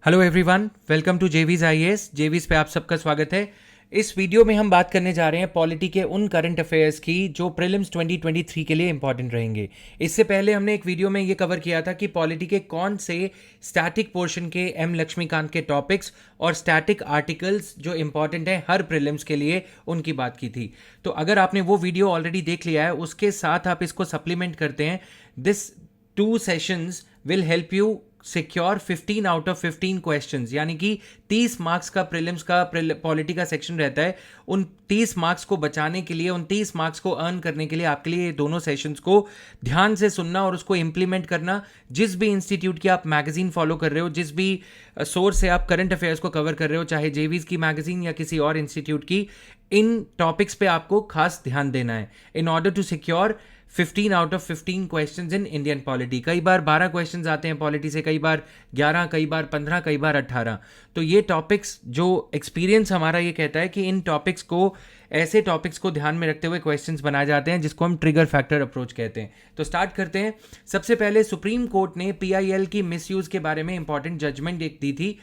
Hello everyone, welcome to JV's IAS. JV's पे आप सबका स्वागत है। इस वीडियो में हम बात करने जा रहे हैं पॉलिटी के उन करंट अफेयर्स की जो प्रीलिम्स 2023 के लिए इंपॉर्टेंट रहेंगे। इससे पहले हमने एक वीडियो में ये कवर किया था कि पॉलिटी के कौन से स्टैटिक पोर्शन के एम लक्ष्मीकांत के टॉपिक्स और स्टैटिक आर्टिकल्स जो इंपॉर्टेंट हैं हर प्रीलिम्स के लिए, उनकी बात की थी। तो अगर आपने वो वीडियो ऑलरेडी देख लिया है, उसके साथ आप इसको सप्लीमेंट करते हैं। This 2 sessions will help you secure 15 out of 15 questions, यानी कि 30 मार्क्स का प्रीलिम्स का पॉलिटी का सेक्शन रहता है। उन 30 मार्क्स को बचाने के लिए, उन 30 मार्क्स को अर्न करने के लिए आपके लिए ये दोनों सेशंस को ध्यान से सुनना और उसको इंप्लीमेंट करना। जिस भी इंस्टीट्यूट की आप मैगजीन फॉलो कर रहे हो, जिस भी सोर्स से आप करंट अफेयर्स को कवर कर रहे हो, चाहे जेवीज की मैगजीन या किसी और इंस्टीट्यूट की, इन टॉपिक्स पे आपको खास ध्यान देना है in order to secure 15 out of 15 questions in Indian polity. कई बार 12 क्वेश्चंस आते हैं पॉलिटी से, कई बार 11, कई बार 15, कई बार 18। तो ये टॉपिक्स, जो एक्सपीरियंस हमारा ये कहता है कि इन टॉपिक्स को, ऐसे टॉपिक्स को ध्यान में रखते हुए क्वेश्चंस बनाए जाते हैं, जिसको हम ट्रिगर फैक्टर अप्रोच कहते हैं। तो स्टार्ट करते हैं। सबसे पहले सुप्रीम कोर्ट ने पीआईएल की मिसयूज के बारे में इंपॉर्टेंट जजमेंट एक दी थी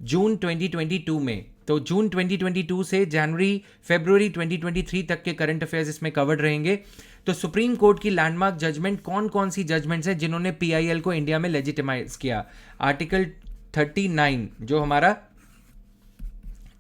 जून 2022 में। तो जून 2022 से फरवरी 2023 तक के करंट अफेयर्स इसमें कवर्ड रहेंगे। तो सुप्रीम कोर्ट की लैंडमार्क जजमेंट कौन कौन सी जजमेंट्स हैं जिन्होंने पीआईएल को इंडिया में लेजिटिमाइज किया? आर्टिकल 39 जो हमारा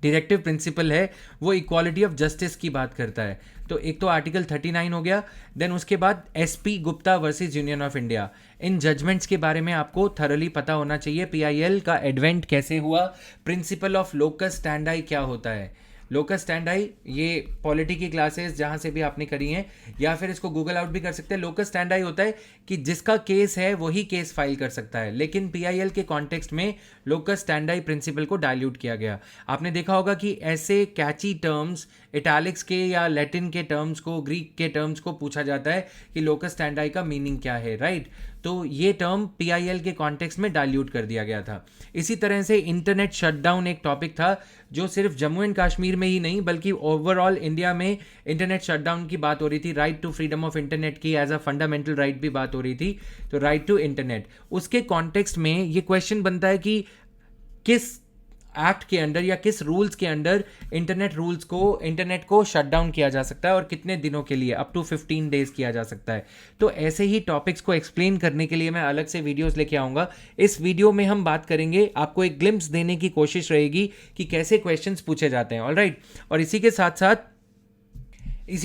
डायरेक्टिव प्रिंसिपल है, वो इक्वालिटी ऑफ जस्टिस की बात करता है। तो एक तो आर्टिकल 39 हो गया। देन उसके बाद SP Gupta versus Union of India. इन जजमेंट्स के बारे में आपको थरली पता होना चाहिए। पीआईएल का एडवेंट कैसे हुआ, प्रिंसिपल ऑफ लोकस स्टैंडाई क्या होता है। लोकस स्टैंडाई, ये पॉलिटी की क्लासेस जहाँ से भी आपने करी हैं, या फिर इसको गूगल आउट भी कर सकते हैं। लोकस स्टैंडाई होता है कि जिसका केस है वही केस फाइल कर सकता है, लेकिन पीआईएल के कॉन्टेक्स्ट में लोकस स्टैंडाई प्रिंसिपल को डाइल्यूट किया गया। आपने देखा होगा कि ऐसे कैची टर्म्स, इटैलिक्स के या लैटिन के टर्म्स को, ग्रीक के टर्म्स को पूछा जाता है कि लोकस स्टैंडाई का मीनिंग क्या है, राइट? तो ये टर्म पीआईएल के कॉन्टेक्स्ट में डाइल्यूट कर दिया गया था। इसी तरह से इंटरनेट शटडाउन एक टॉपिक था जो सिर्फ जम्मू एंड कश्मीर में ही नहीं बल्कि ओवरऑल इंडिया में इंटरनेट शटडाउन की बात हो रही थी। Right to freedom of internet की एज अ फंडामेंटल राइट भी बात हो रही थी। तो राइट टू इंटरनेट, उसके कॉन्टेक्स्ट में ये क्वेश्चन बनता है कि किस एक्ट के अंडर या किस रूल्स के अंडर इंटरनेट को शट डाउन किया जा सकता है और कितने दिनों के लिए, अप टू 15 डेज किया जा सकता है। तो ऐसे ही टॉपिक्स को एक्सप्लेन करने के लिए मैं अलग से वीडियोस लेके आऊंगा। इस वीडियो में हम बात करेंगे, आपको एक ग्लिम्स देने की कोशिश रहेगी कि कैसे क्वेश्चंस पूछे जाते हैं। ऑलराइट, और इसी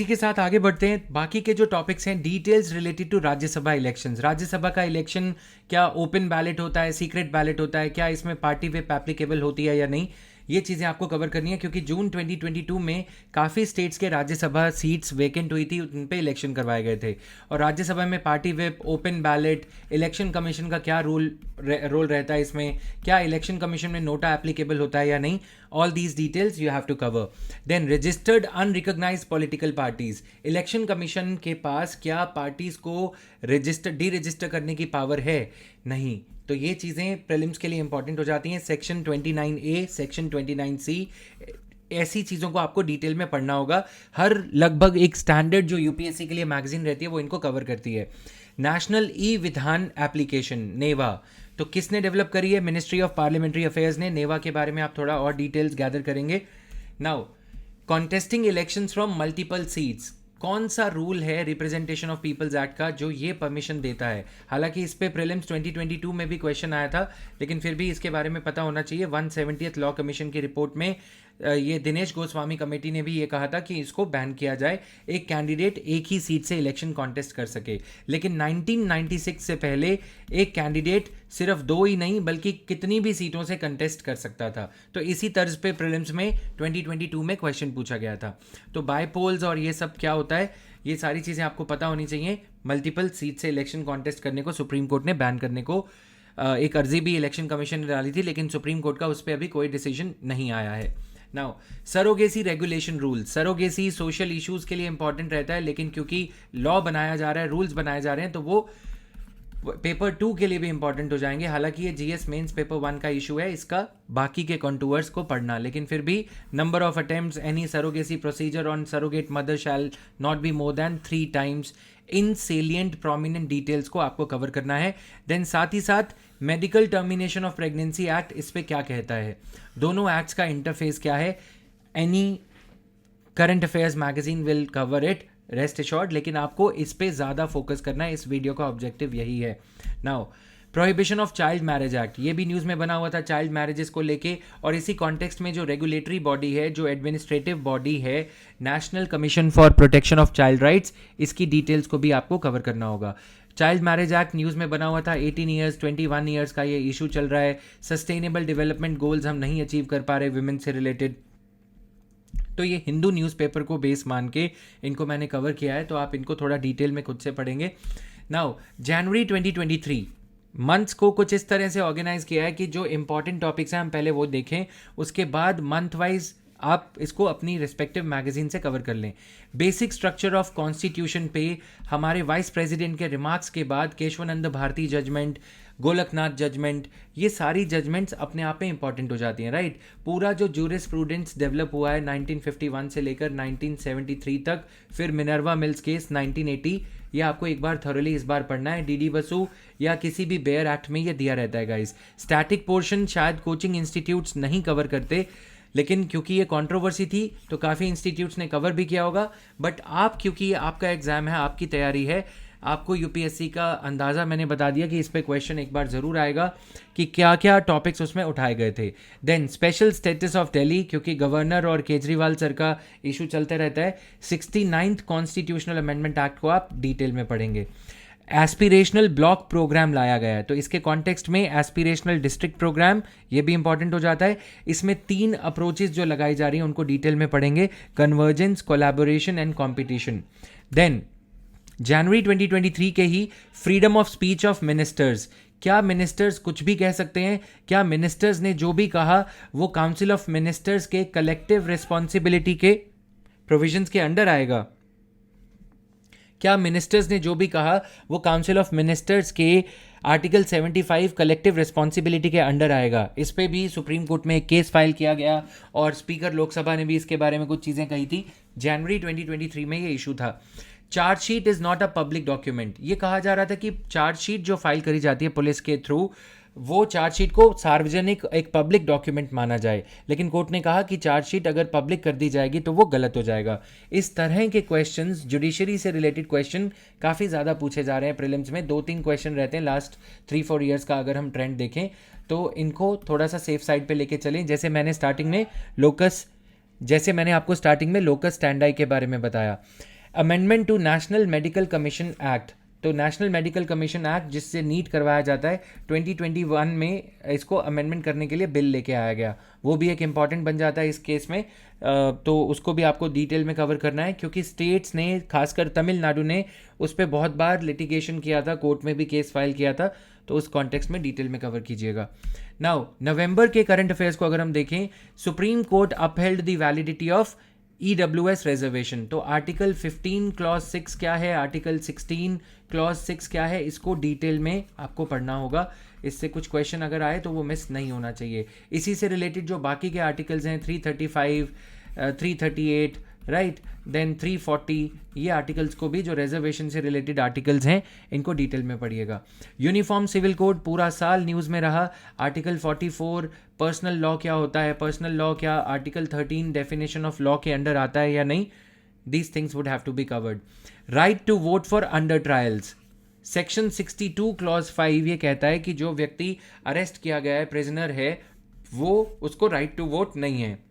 के साथ आगे बढ़ते हैं। बाकी के जो टॉपिक्स हैं, details related to Rajya Sabha elections. Rajya Sabha का इलेक्शन क्या ओपन बैलेट होता है, सीक्रेट बैलेट होता है, क्या इसमें पार्टी व्हिप एप्लीकेबल होती है या नहीं, ये चीज़ें आपको कवर करनी है। क्योंकि जून 2022 में काफ़ी स्टेट्स के राज्यसभा सीट्स वेकेंट हुई थी, उन पे इलेक्शन करवाए गए थे। और राज्यसभा में party whip, open ballot, election commission का क्या रोल रहता है इसमें, क्या इलेक्शन कमीशन में नोटा एप्लीकेबल होता है या नहीं, all these details you have to cover. Then registered unrecognise political parties. Election commission के पास क्या पार्टीज को डी रजिस्टर करने की पावर है? नहीं। तो ये चीज़ें प्रीलिम्स के लिए इंपॉर्टेंट हो जाती हैं। सेक्शन 29A, सेक्शन 29C, ऐसी चीज़ों को आपको डिटेल में पढ़ना होगा। हर लगभग एक स्टैंडर्ड जो यूपीएससी के लिए मैगजीन रहती है वो इनको कवर करती है। नेशनल ई विधान एप्लीकेशन, नेवा, तो किसने डेवलप करी है? मिनिस्ट्री ऑफ पार्लियामेंट्री अफेयर्स ने। नेवा के बारे में आप थोड़ा और डिटेल्स गैदर करेंगे। Now, contesting elections from multiple seats, कौन सा रूल है रिप्रेजेंटेशन ऑफ पीपल्स एक्ट का जो ये परमिशन देता है? हालांकि इस पे प्रीलिम्स 2022 में भी क्वेश्चन आया था, लेकिन फिर भी इसके बारे में पता होना चाहिए। 170th लॉ कमीशन की रिपोर्ट में ये दिनेश गोस्वामी कमेटी ने भी ये कहा था कि इसको बैन किया जाए, एक कैंडिडेट एक ही सीट से इलेक्शन कॉन्टेस्ट कर सके। लेकिन 1996 से पहले एक कैंडिडेट सिर्फ 2 ही नहीं बल्कि कितनी भी सीटों से कंटेस्ट कर सकता था। तो इसी तर्ज पे प्रीलिम्स में 2022 में क्वेश्चन पूछा गया था। तो बायपोल्स और ये सब क्या होता है, ये सारी चीज़ें आपको पता होनी चाहिए। मल्टीपल सीट से इलेक्शन कॉन्टेस्ट करने को सुप्रीम कोर्ट ने बैन करने को एक अर्जी भी इलेक्शन कमीशन ने डाली थी, लेकिन सुप्रीम कोर्ट का उस पर अभी कोई डिसीजन नहीं आया है। Now, surrogacy regulation rules. Surrogacy social issues के लिए इंपॉर्टेंट रहता है, लेकिन क्योंकि लॉ बनाया जा रहा है, रूल्स बनाए जा रहे हैं, तो वो पेपर 2 के लिए भी इंपॉर्टेंट हो जाएंगे। हालांकि ये जीएस मेंस पेपर 1 का इशू है, इसका बाकी के कंटूअर्स को पढ़ना, लेकिन फिर भी number of attempts any surrogacy procedure on surrogate mother shall not be more than 3 times in salient prominent details को आपको कवर करना है। देन साथ ही साथ medical termination of pregnancy act, इस पे क्या कहता है, दोनों एक्ट्स का इंटरफेस क्या है, any current affairs magazine will cover it, rest assured, लेकिन आपको इस पे ज़्यादा फोकस करना है, इस वीडियो का ऑब्जेक्टिव यही है। Now prohibition of child marriage act, ये भी न्यूज़ में बना हुआ था चाइल्ड मैरिजेस को लेके, और इसी कॉन्टेक्स्ट में जो रेगुलेटरी बॉडी है, जो एडमिनिस्ट्रेटिव बॉडी है, national commission for protection of child rights, इसकी डिटेल्स को भी आपको कवर करना होगा। चाइल्ड मैरिज एक्ट न्यूज़ में बना हुआ था, 18 ईयर्स 21 ईयर्स का ये इशू चल रहा है, सस्टेनेबल डेवलपमेंट गोल्स हम नहीं अचीव कर पा रहे विमेन से रिलेटेड, तो ये हिंदू न्यूज़पेपर को बेस मान के इनको मैंने कवर किया है, तो आप इनको थोड़ा डिटेल में खुद से पढ़ेंगे। नाउ जनवरी 2023 मंथ्स को कुछ इस तरह से ऑर्गेनाइज किया है कि जो इंपॉर्टेंट टॉपिक्स हैं हम पहले वो देखें, उसके बाद मंथ वाइज आप इसको अपनी रिस्पेक्टिव मैगजीन से कवर कर लें। बेसिक स्ट्रक्चर ऑफ कॉन्स्टिट्यूशन पे हमारे वाइस प्रेसिडेंट के रिमार्क्स के बाद केशवानंद भारती जजमेंट, गोलकनाथ जजमेंट, ये सारी जजमेंट्स अपने आप में इंपॉर्टेंट हो जाती हैं, राइट। पूरा जो जूरिस्प्रूडेंस डेवलप हुआ है 1951 से लेकर 1973 तक, फिर मिनर्वा मिल्स केस 1980, ये आपको एक बार थॉरली इस बार पढ़ना है। डीडी बसु या किसी भी बेयर एक्ट में ये दिया रहता है गाइस। स्टैटिक पोर्शन शायद कोचिंग इंस्टीट्यूट्स नहीं कवर करते, लेकिन क्योंकि ये कंट्रोवर्सी थी तो काफ़ी इंस्टीट्यूट्स ने कवर भी किया होगा, बट आप, क्योंकि ये आपका एग्जाम है, आपकी तैयारी है, आपको यूपीएससी का अंदाज़ा मैंने बता दिया कि इस पे क्वेश्चन एक बार ज़रूर आएगा कि क्या क्या टॉपिक्स उसमें उठाए गए थे। Then special status of Delhi, क्योंकि गवर्नर और केजरीवाल सर का इशू चलते रहता है। 69th कॉन्स्टिट्यूशनल अमेंडमेंट एक्ट को आप डिटेल में पढ़ेंगे। एस्पिरेशनल ब्लॉक प्रोग्राम लाया गया है, तो इसके कॉन्टेक्स्ट में एस्पिरेशनल डिस्ट्रिक्ट प्रोग्राम ये भी इंपॉर्टेंट हो जाता है। इसमें 3 अप्रोचेस जो लगाई जा रही हैं उनको डिटेल में पढ़ेंगे, convergence, collaboration and competition. Then जनवरी 2023 के ही freedom of speech of ministers, क्या मिनिस्टर्स कुछ भी कह सकते हैं? क्या मिनिस्टर्स ने जो भी कहा वो काउंसिल ऑफ मिनिस्टर्स के कलेक्टिव रिस्पॉन्सिबिलिटी के प्रोविजंस के अंडर आएगा? क्या मिनिस्टर्स ने जो भी कहा वो काउंसिल ऑफ मिनिस्टर्स के आर्टिकल 75 कलेक्टिव रिस्पॉन्सिबिलिटी के अंडर आएगा? इस पे भी सुप्रीम कोर्ट में एक केस फाइल किया गया और स्पीकर लोकसभा ने भी इसके बारे में कुछ चीज़ें कही थी। जनवरी 2023 में ये इशू था। Chargesheet is not a public document, ये कहा जा रहा था कि चार्जशीट जो फाइल करी जाती है पुलिस के थ्रू, वो चार्जशीट को सार्वजनिक एक पब्लिक डॉक्यूमेंट माना जाए, लेकिन कोर्ट ने कहा कि चार्जशीट अगर पब्लिक कर दी जाएगी तो वो गलत हो जाएगा। इस तरह के क्वेश्चंस, जुडिशरी से रिलेटेड क्वेश्चन काफ़ी ज़्यादा पूछे जा रहे हैं प्रीलिम्स में। 2-3 क्वेश्चन रहते हैं लास्ट 3-4 ईयर्स का, अगर हम ट्रेंड देखें तो इनको थोड़ा सा सेफ साइड पर लेके चलें। जैसे मैंने आपको स्टार्टिंग में लोकस स्टैंडाई के बारे में बताया। Amendment to national medical commission act, तो नेशनल मेडिकल कमीशन एक्ट जिससे नीट करवाया जाता है, 2021 में इसको अमेंडमेंट करने के लिए बिल लेके आया गया, वो भी एक इम्पॉर्टेंट बन जाता है इस केस में। तो उसको भी आपको डिटेल में कवर करना है, क्योंकि स्टेट्स ने, खासकर तमिलनाडु ने उस पर बहुत बार लिटिगेशन किया था, कोर्ट में भी केस फाइल किया था, तो उस कॉन्टेक्स्ट में डिटेल में कवर कीजिएगा। नाउ नवंबर के करंट अफेयर्स को अगर हम देखें, supreme court upheld the validity of EWS reservation, तो आर्टिकल 15 क्लॉज 6 क्या है, आर्टिकल 16 क्लॉज 6 क्या है, इसको डिटेल में आपको पढ़ना होगा। इससे कुछ क्वेश्चन अगर आए तो वो मिस नहीं होना चाहिए। इसी से रिलेटेड जो बाकी के आर्टिकल्स हैं 335, 338, राइट, देन 340, ये आर्टिकल्स को भी, जो रिजर्वेशन से रिलेटेड आर्टिकल्स हैं, इनको डिटेल में पढ़िएगा। यूनिफॉर्म सिविल कोड पूरा साल न्यूज़ में रहा। आर्टिकल 44 पर्सनल लॉ क्या होता है, पर्सनल लॉ क्या आर्टिकल 13 डेफिनेशन ऑफ लॉ के अंडर आता है या नहीं, these things would have to be covered. Right to vote for under trials, section 62 clause 5 ये कहता है कि जो व्यक्ति अरेस्ट किया गया है, प्रिजनर है, वो उसको राइट टू वोट नहीं है।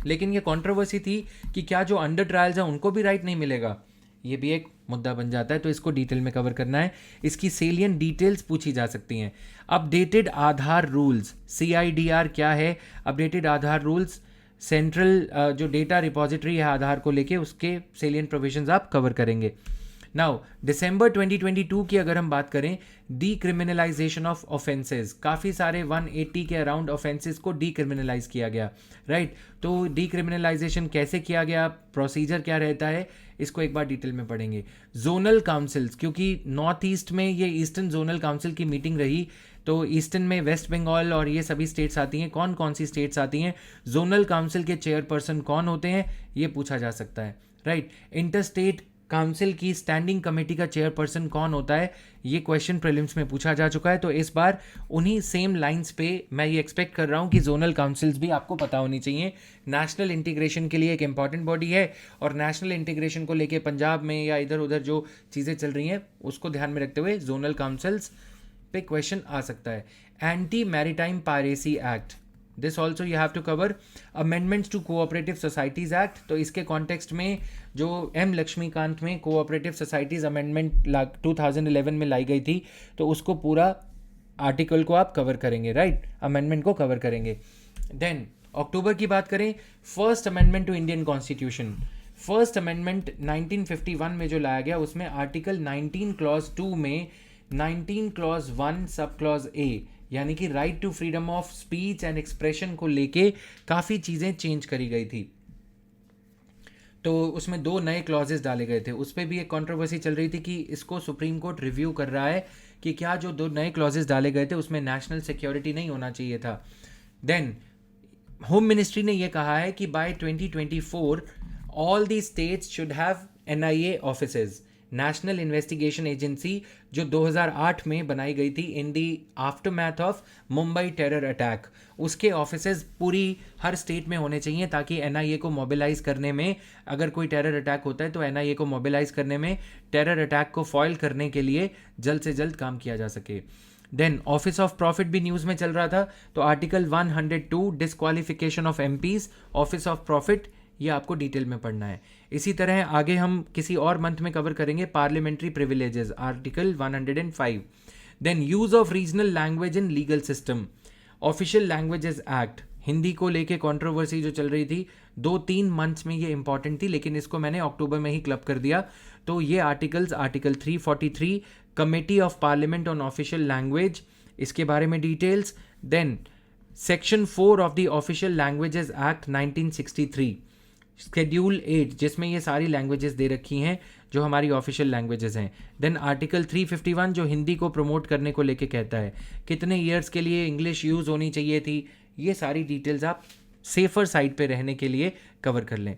लेकिन ये कंट्रोवर्सी थी कि क्या जो अंडर ट्रायल्स हैं उनको भी राइट नहीं मिलेगा, ये भी एक मुद्दा बन जाता है, तो इसको डिटेल में कवर करना है। इसकी सेलियन डिटेल्स पूछी जा सकती हैं। अपडेटेड आधार रूल्स, CIDR क्या है, अपडेटेड आधार रूल्स, सेंट्रल जो डेटा रिपॉजिटरी है आधार को लेके, उसके सेलियन प्रोविजंस आप कवर करेंगे। नाउ दिसंबर 2022 की अगर हम बात करें, डीक्रिमिनलाइजेशन ऑफ ऑफेंसेस, काफ़ी सारे 180 के अराउंड ऑफेंसेस को डीक्रिमिनलाइज किया गया, राइट। तो डीक्रिमिनलाइजेशन कैसे किया गया, प्रोसीजर क्या रहता है, इसको एक बार डिटेल में पढ़ेंगे। जोनल काउंसिल्स, क्योंकि नॉर्थ ईस्ट में ये ईस्टर्न जोनल काउंसिल की मीटिंग रही, तो ईस्टर्न में वेस्ट बंगाल और ये सभी स्टेट्स आती हैं। कौन कौन सी स्टेट्स आती हैं, जोनल काउंसिल के चेयरपर्सन कौन होते हैं, ये पूछा जा सकता है, राइट। इंटर स्टेट काउंसिल की स्टैंडिंग कमेटी का चेयरपर्सन कौन होता है, ये क्वेश्चन प्रीलिम्स में पूछा जा चुका है। तो इस बार उन्हीं सेम लाइंस पे मैं ये एक्सपेक्ट कर रहा हूँ कि जोनल काउंसिल्स भी आपको पता होनी चाहिए। नेशनल इंटीग्रेशन के लिए एक इंपॉर्टेंट बॉडी है, और नेशनल इंटीग्रेशन को लेके पंजाब में या इधर उधर जो चीज़ें चल रही हैं उसको ध्यान में रखते हुए जोनल काउंसिल्स पे क्वेश्चन आ सकता है। Anti maritime piracy act, this also you have to cover. Amendments to cooperative societies act, तो इसके कॉन्टेक्स्ट में जो एम लक्ष्मीकांत में कोऑपरेटिव सोसाइटीज़ अमेंडमेंट 2011 में लाई गई थी, तो उसको पूरा आर्टिकल को आप कवर करेंगे, राइट, अमेंडमेंट को कवर करेंगे। देन अक्टूबर की बात करें, first amendment to Indian constitution, first amendment 1951 में जो लाया गया, उसमें आर्टिकल 19 क्लॉज 2 में 19 क्लॉज 1 सब क्लॉज ए, यानी कि right to freedom of speech and expression को लेके काफ़ी चीज़ें चेंज करी गई थी। तो उसमें 2 नए क्लॉजेस डाले गए थे, उस पर भी एक कंट्रोवर्सी चल रही थी कि इसको सुप्रीम कोर्ट रिव्यू कर रहा है कि क्या जो 2 नए क्लॉजेस डाले गए थे उसमें नेशनल सिक्योरिटी नहीं होना चाहिए था। देन होम मिनिस्ट्री ने यह कहा है कि by 2024 all the states should have NIA offices, national investigation agency, जो 2008 में बनाई गई थी in the aftermath of Mumbai terror attack, उसके ऑफिसेज पूरी हर स्टेट में होने चाहिए, ताकि NIA को मोबिलाइज करने में, अगर कोई टेरर अटैक होता है तो NIA को मोबिलाइज करने में, टेरर अटैक को फॉइल करने के लिए जल्द से जल्द काम किया जा सके। देन ऑफिस ऑफ प्रॉफिट भी न्यूज़ में चल रहा था, तो article 102 disqualification of MPs, office of profit, ये आपको डिटेल में पढ़ना है। इसी तरह आगे हम किसी और मंथ में कवर करेंगे parliamentary privileges, article 105। Then use of regional language in legal system, official languages act, Hindi को लेके कंट्रोवर्सी जो चल रही थी 2-3 मंथ्स में, ये इंपॉर्टेंट थी, लेकिन इसको मैंने अक्टूबर में ही क्लब कर दिया। तो ये articles, article 343 committee of parliament on official language, इसके बारे में details. Then section 4 of the official languages act 1963, schedule 8, जिसमें ये सारी लैंग्वेजेस दे रखी हैं जो हमारी ऑफिशियल लैंग्वेजेस हैं। देन आर्टिकल 351 जो हिंदी को प्रमोट करने को लेके कहता है, कितने ईयर्स के लिए इंग्लिश यूज़ होनी चाहिए थी, ये सारी डिटेल्स आप सेफर साइड पे रहने के लिए कवर कर लें।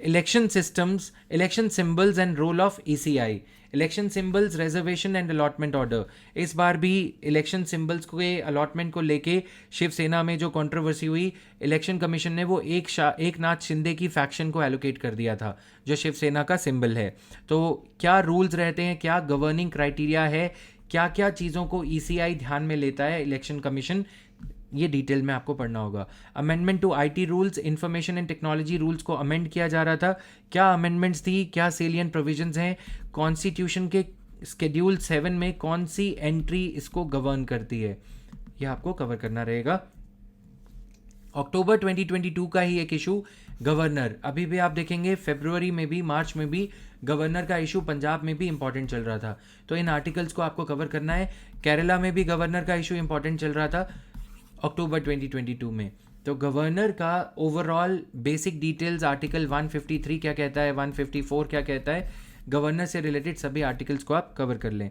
Election systems, election symbols and role of ECI, election symbols, reservation and allotment order, इस बार भी इलेक्शन सिंबल्स के अलॉटमेंट को लेके शिवसेना में जो कंट्रोवर्सी हुई, इलेक्शन कमीशन ने वो एक नाथ शिंदे की फैक्शन को एलोकेट कर दिया था जो शिवसेना का सिंबल है। तो क्या रूल्स रहते हैं, क्या गवर्निंग क्राइटेरिया है, क्या क्या चीज़ों को ECI ध्यान में लेता है इलेक्शन कमीशन, ये डिटेल में आपको पढ़ना होगा। Amendment to IT rules, information and technology rules को अमेंड किया जा रहा था, क्या अमेंडमेंट्स थी, क्या सेलियंट प्रोविजंस हैं, कॉन्स्टिट्यूशन के शेड्यूल 7 में कौन सी एंट्री इसको गवर्न करती है, ये आपको कवर करना रहेगा। अक्टूबर 2022 का ही एक इशू, गवर्नर, अभी भी आप देखेंगे फरवरी में भी, मार्च में भी गवर्नर का इशू पंजाब में भी इंपॉर्टेंट चल रहा था, तो इन आर्टिकल्स को आपको कवर करना है। केरला में भी गवर्नर का इशू इंपॉर्टेंट चल रहा था अक्टूबर 2022 में। तो गवर्नर का ओवरऑल बेसिक डिटेल्स, आर्टिकल 153 क्या कहता है, 154 क्या कहता है, गवर्नर से रिलेटेड सभी आर्टिकल्स को आप कवर कर लें।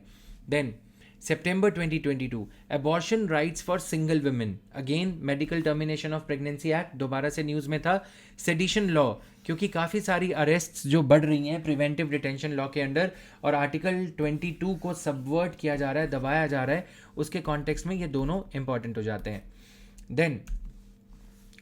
Then September 2022, abortion rights for single women, again medical termination of pregnancy act दोबारा से न्यूज़ में था। सेडिशन लॉ, क्योंकि काफ़ी सारी अरेस्ट्स जो बढ़ रही हैं प्रिवेंटिव डिटेंशन लॉ के अंडर, और आर्टिकल 22 को सबवर्ट किया जा रहा है, दबाया जा रहा है, उसके कॉन्टेक्स्ट में ये दोनों इंपॉर्टेंट हो जाते हैं। देन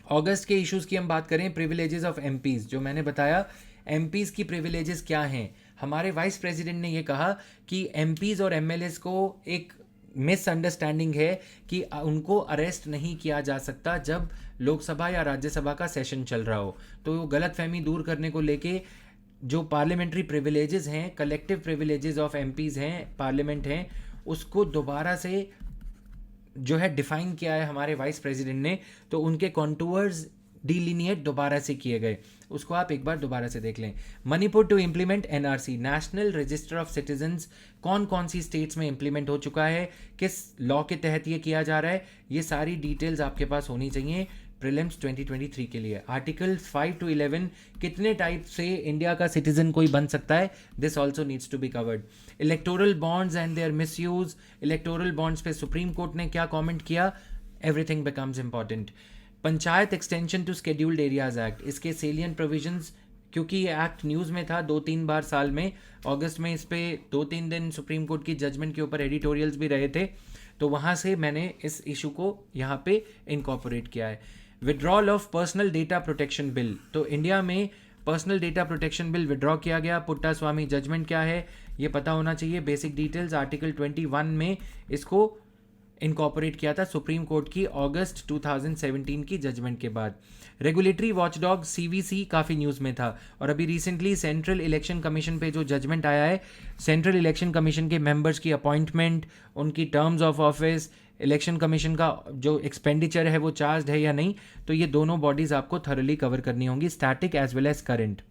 अगस्त के इश्यूज़ की हम बात करें, प्रिविलेजेस ऑफ MPs, जो मैंने बताया MPs की प्रिविलेजेस क्या हैं। हमारे वाइस प्रेसिडेंट ने ये कहा कि MPs और MLAs को एक मिसअंडरस्टैंडिंग है कि उनको अरेस्ट नहीं किया जा सकता जब लोकसभा या राज्यसभा का सेशन चल रहा हो, तो गलतफहमी दूर करने को लेके जो पार्लियामेंट्री प्रिविलेजेस हैं, कलेक्टिव प्रिविलेजेस ऑफ MPs हैं, पार्लियामेंट हैं, उसको दोबारा से जो है डिफाइन किया है हमारे वाइस प्रेसिडेंट ने। तो उनके कॉन्टूअर्स डिलीनिएट दोबारा से किए गए, उसको आप एक बार दोबारा से देख लें। Manipur to implement NRC, national register of citizens, कौन कौन सी स्टेट्स में इम्प्लीमेंट हो चुका है, किस लॉ के तहत ये किया जा रहा है, ये सारी डिटेल्स आपके पास होनी चाहिए प्रीलिम्स 2023 के लिए। आर्टिकल 5 to 11, कितने टाइप से इंडिया का सिटीजन कोई बन सकता है, this also needs to be covered. Electoral bonds and their misuse, electoral bonds पे सुप्रीम कोर्ट ने क्या कमेंट किया, everything becomes important. Panchayat extension to scheduled areas act, इसके सेलियंट प्रोविजंस, क्योंकि ये एक्ट न्यूज़ में था 2-3 बार साल में, अगस्त में इस पे 2-3 दिन सुप्रीम कोर्ट की जजमेंट के ऊपर एडिटोरियल्स भी रहे थे, तो वहाँ से मैंने इस इशू को यहाँ पे इनकॉर्पोरेट किया है। Withdrawal of personal data protection bill, तो इंडिया में personal data protection bill withdraw किया गया, पुट्टा स्वामी जजमेंट क्या है ये पता होना चाहिए, बेसिक डिटेल्स। आर्टिकल 21 में इसको इनकॉर्पोरेट किया था सुप्रीम कोर्ट की अगस्त 2017 की जजमेंट के बाद। रेगुलेटरी वॉचडॉग सीवीसी काफ़ी न्यूज़ में था, और अभी रिसेंटली सेंट्रल इलेक्शन कमीशन पे जो जजमेंट आया है, सेंट्रल इलेक्शन कमीशन के मेंबर्स की अपॉइंटमेंट, उनकी terms of office, election commission का जो एक्सपेंडिचर है वो चार्ज है या नहीं, तो ये दोनों बॉडीज़ आपको थॉरली कवर करनी होंगी, static as well as current.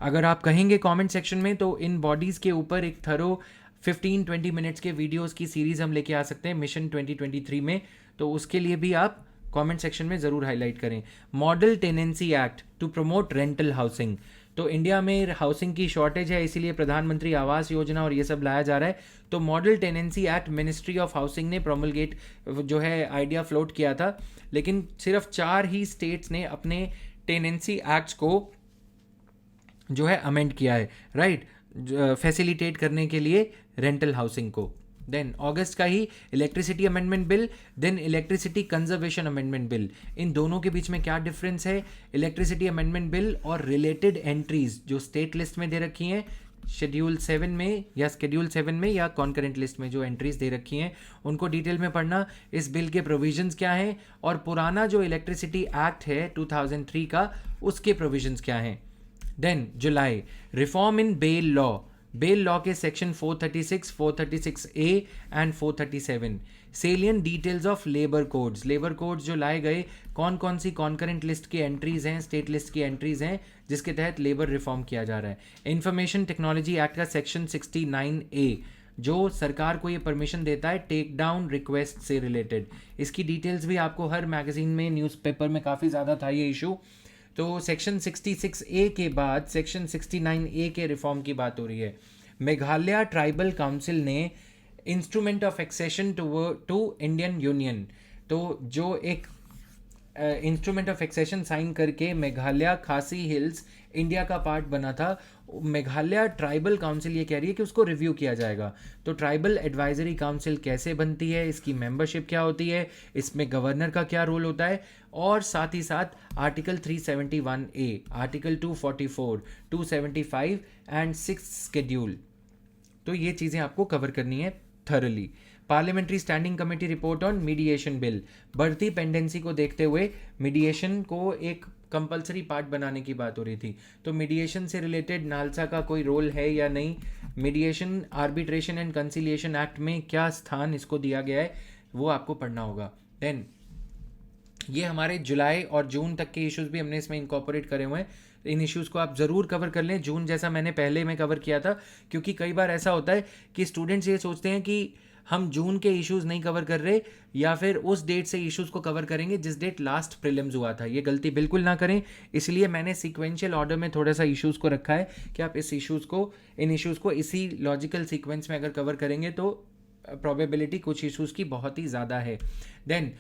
अगर आप कहेंगे कमेंट सेक्शन में तो इन बॉडीज़ के ऊपर एक थरो 15-20 मिनट्स के वीडियोस की सीरीज़ हम लेके आ सकते हैं मिशन 2023 में, तो उसके लिए भी आप कमेंट सेक्शन में ज़रूर हाईलाइट करें। Model tenancy act to promote rental housing, तो इंडिया में हाउसिंग की शॉर्टेज है, इसीलिए प्रधानमंत्री आवास योजना और ये सब लाया जा रहा है। तो model tenancy act ministry of housing ने प्रोमलगेट जो है आइडिया फ्लोट किया था, लेकिन सिर्फ 4 ही स्टेट्स ने अपने टेनेंसी एक्ट्स को जो है अमेंड किया है, राइट, फैसिलिटेट करने के लिए रेंटल हाउसिंग को। देन अगस्त का ही electricity amendment bill, then electricity conservation amendment bill. इन दोनों के बीच में क्या डिफरेंस है, इलेक्ट्रिसिटी अमेंडमेंट बिल और रिलेटेड एंट्रीज जो स्टेट लिस्ट में दे रखी हैं, शेड्यूल 7 में या शेड्यूल 7 में या कॉन्करेंट लिस्ट में जो एंट्रीज दे रखी हैं, उनको डिटेल में पढ़ना, इस बिल के प्रोविजंस क्या हैं, और पुराना जो इलेक्ट्रिसिटी एक्ट है 2003 का, उसके प्रोविजंस क्या हैं। देन जुलाई, reform in bail law, bail law के section 436, 436A and 437, salient details of labour codes, labour codes जो लाए गए, कौन कौन सी कॉन्करेंट लिस्ट की एंट्रीज हैं, स्टेट लिस्ट की एंट्रीज हैं जिसके तहत लेबर रिफॉर्म किया जा रहा है। इंफॉर्मेशन टेक्नोलॉजी एक्ट का सेक्शन 69A जो सरकार को ये परमिशन देता है टेक डाउन रिक्वेस्ट से रिलेटेड, इसकी डिटेल्स भी आपको हर मैगजीन में, न्यूज़पेपर में काफ़ी ज़्यादा था ये इशू। तो सेक्शन 66A के बाद सेक्शन 69A के रिफॉर्म की बात हो रही है। मेघालय ट्राइबल काउंसिल ने instrument of accession to Indian union, तो जो एक इंस्ट्रूमेंट ऑफ एक्सेशन साइन करके मेघालय खासी हिल्स इंडिया का पार्ट बना था, मेघालय ट्राइबल काउंसिल ये कह रही है कि उसको रिव्यू किया जाएगा। तो ट्राइबल एडवाइजरी काउंसिल कैसे बनती है, इसकी मेंबरशिप क्या होती है, इसमें गवर्नर का क्या रोल होता है, और साथ ही साथ article 371A, article 244, 275 and 6 schedule, तो ये चीज़ें आपको कवर करनी है thoroughly. Parliamentary standing committee report on mediation bill, बढ़ती पेंडेंसी को देखते हुए मीडिएशन को एक कंपलसरी पार्ट बनाने की बात हो रही थी, तो मीडिएशन से रिलेटेड नालसा का कोई रोल है या नहीं, mediation arbitration and conciliation act में क्या स्थान इसको दिया गया है, वो आपको पढ़ना होगा। देन ये हमारे जुलाई और जून तक के इश्यूज भी हमने इसमें इनकॉर्पोरेट करे हुए हैं, इन इश्यूज़ को आप ज़रूर कवर कर लें। जून जैसा मैंने पहले में कवर किया था, क्योंकि कई बार ऐसा होता है कि स्टूडेंट्स ये सोचते हैं कि हम जून के इश्यूज़ नहीं कवर कर रहे, या फिर उस डेट से इश्यूज़ को कवर करेंगे जिस डेट लास्ट प्रीलिम्स हुआ था। ये गलती बिल्कुल ना करें, इसलिए मैंने सीक्वेंशियल ऑर्डर में थोड़ा सा इश्यूज़ को रखा है कि आप इन इश्यूज़ को इसी लॉजिकल सीक्वेंस में अगर कवर करेंगे तो प्रोबेबिलिटी कुछ इश्यूज़ की बहुत ही ज़्यादा है। देन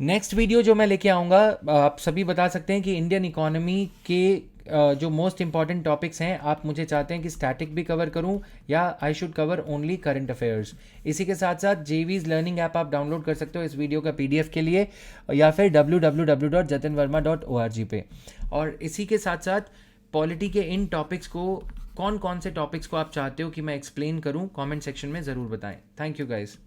नेक्स्ट वीडियो जो मैं लेके आऊँगा, आप सभी बता सकते हैं कि इंडियन इकोनॉमी के जो मोस्ट इंपॉर्टेंट टॉपिक्स हैं, आप मुझे चाहते हैं कि स्टैटिक भी कवर करूं या I should cover only current affairs. इसी के साथ साथ जेवीज लर्निंग ऐप आप डाउनलोड कर सकते हो इस वीडियो का PDF के लिए, या फिर www.jatinverma.org पे। और इसी के साथ साथ पॉलिटी के इन टॉपिक्स को, कौन कौन से टॉपिक्स को आप चाहते हो कि मैं एक्सप्लेन करूं, कमेंट सेक्शन में ज़रूर बताएं। Thank you guys.